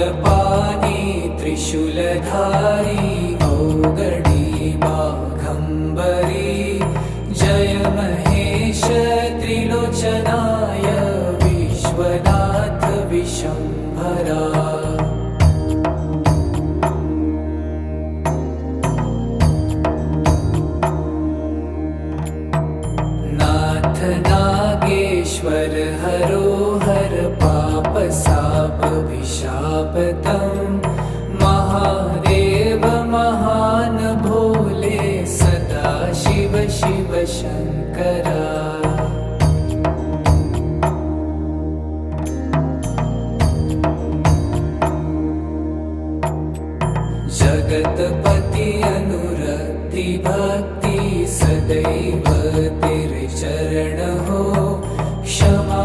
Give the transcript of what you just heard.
शूलपाणि त्रिशूलधारी औगडी बाघम्बरी जय महेश त्रिलोचनाय विश्वनाथ विशम्भरा। नाथ नागेश्वर हरो हर पाप साप विशापतम्